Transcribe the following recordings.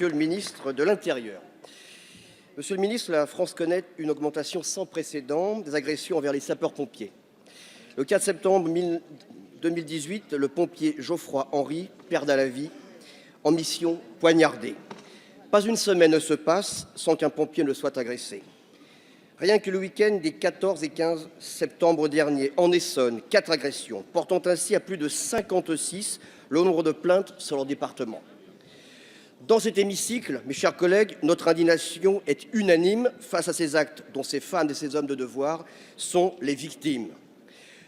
Monsieur le ministre de l'Intérieur. Monsieur le ministre, la France connaît une augmentation sans précédent des agressions envers les sapeurs-pompiers. Le 4 septembre 2018, le pompier Geoffroy Henry perdait la vie en mission poignardé. Pas une semaine ne se passe sans qu'un pompier ne soit agressé. Rien que le week-end des 14 et 15 septembre dernier, en Essonne, 4 agressions, portant ainsi à plus de 56 le nombre de plaintes sur leur département. Dans cet hémicycle, mes chers collègues, notre indignation est unanime face à ces actes dont ces femmes et ces hommes de devoir sont les victimes.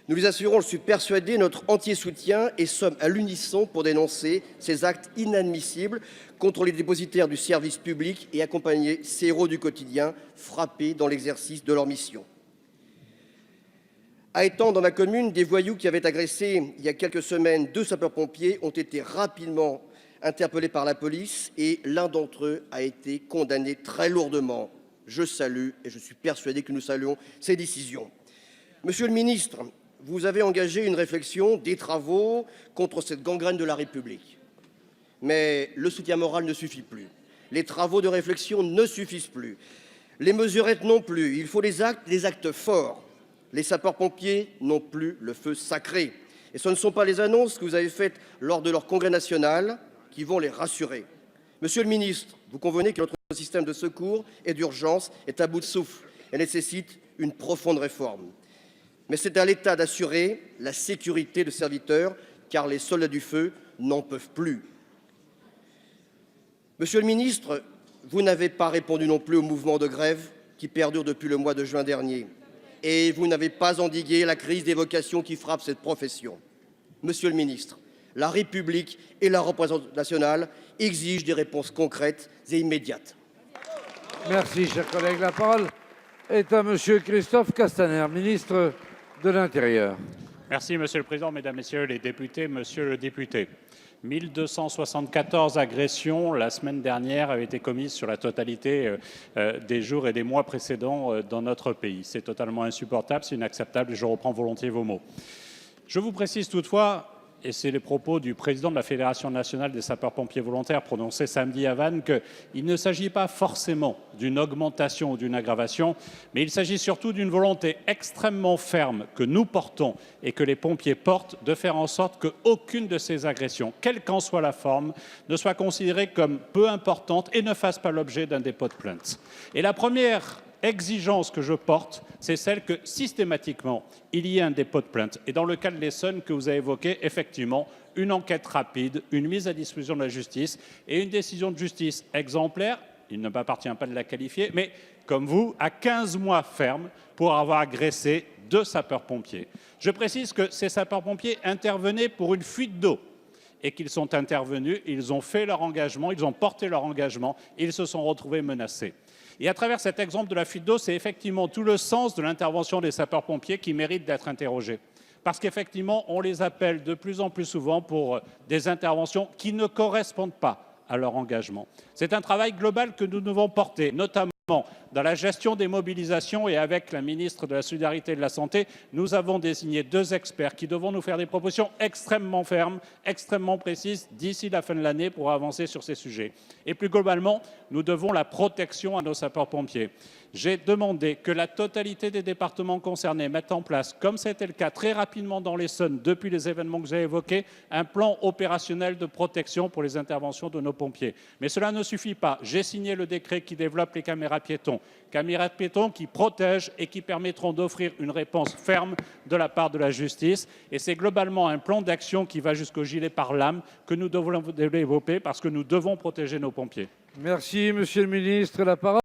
Nous les assurons, je suis persuadé, notre entier soutien et sommes à l'unisson pour dénoncer ces actes inadmissibles contre les dépositaires du service public et accompagner ces héros du quotidien frappés dans l'exercice de leur mission. À Étang, dans ma commune, des voyous qui avaient agressé il y a quelques semaines 2 sapeurs-pompiers ont été rapidement interpellés par la police et l'un d'entre eux a été condamné très lourdement. Je salue et je suis persuadé que nous saluons ces décisions. Monsieur le ministre, vous avez engagé une réflexion, des travaux contre cette gangrène de la République. Mais le soutien moral ne suffit plus. Les travaux de réflexion ne suffisent plus. Les mesurettes non plus. Il faut des actes forts. Les sapeurs-pompiers n'ont plus le feu sacré. Et ce ne sont pas les annonces que vous avez faites lors de leur congrès national qui vont les rassurer. Monsieur le ministre, vous convenez que notre système de secours et d'urgence est à bout de souffle et nécessite une profonde réforme. Mais c'est à l'État d'assurer la sécurité de serviteurs, car les soldats du feu n'en peuvent plus. Monsieur le ministre, vous n'avez pas répondu non plus au mouvement de grève qui perdure depuis le mois de juin dernier. Et vous n'avez pas endigué la crise des vocations qui frappe cette profession. Monsieur le ministre, la République et la représentation nationale exigent des réponses concrètes et immédiates. Merci, cher collègue. La parole est à Monsieur Christophe Castaner, ministre de l'Intérieur. Merci, Monsieur le Président, Mesdames, Messieurs les députés. Monsieur le député, 1274 agressions la semaine dernière avaient été commises sur la totalité des jours et des mois précédents dans notre pays. C'est totalement insupportable, c'est inacceptable et je reprends volontiers vos mots. Je vous précise toutefois, et c'est les propos du président de la Fédération nationale des sapeurs-pompiers volontaires prononcés samedi à Vannes, qu'il ne s'agit pas forcément d'une augmentation ou d'une aggravation, mais il s'agit surtout d'une volonté extrêmement ferme que nous portons et que les pompiers portent de faire en sorte qu'aucune de ces agressions, quelle qu'en soit la forme, ne soit considérée comme peu importante et ne fasse pas l'objet d'un dépôt de plainte. Et la première exigence que je porte, c'est celle que systématiquement, il y ait un dépôt de plainte. Et dans le cas de l'Essonne que vous avez évoqué, effectivement, une enquête rapide, une mise à disposition de la justice et une décision de justice exemplaire, il ne m'appartient pas de la qualifier, mais comme vous, à 15 mois ferme pour avoir agressé 2 sapeurs-pompiers. Je précise que ces sapeurs-pompiers intervenaient pour une fuite d'eau et qu'ils sont intervenus, ils ont fait leur engagement, ils ont porté leur engagement, ils se sont retrouvés menacés. Et à travers cet exemple de la fuite d'eau, c'est effectivement tout le sens de l'intervention des sapeurs-pompiers qui mérite d'être interrogé. Parce qu'effectivement, on les appelle de plus en plus souvent pour des interventions qui ne correspondent pas à leur engagement. C'est un travail global que nous devons porter, notamment dans la gestion des mobilisations et avec la ministre de la Solidarité et de la Santé, nous avons désigné 2 experts qui devront nous faire des propositions extrêmement fermes, extrêmement précises d'ici la fin de l'année pour avancer sur ces sujets. Et plus globalement, nous devons la protection à nos sapeurs-pompiers. J'ai demandé que la totalité des départements concernés mettent en place, comme c'était le cas très rapidement dans l'Essonne depuis les événements que j'ai évoqués, un plan opérationnel de protection pour les interventions de nos pompiers. Mais cela ne suffit pas. J'ai signé le décret qui développe les caméras piétons qui protègent et qui permettront d'offrir une réponse ferme de la part de la justice. Et c'est globalement un plan d'action qui va jusqu'au gilet pare-lames que nous devons développer parce que nous devons protéger nos pompiers. Merci, Monsieur le ministre. La parole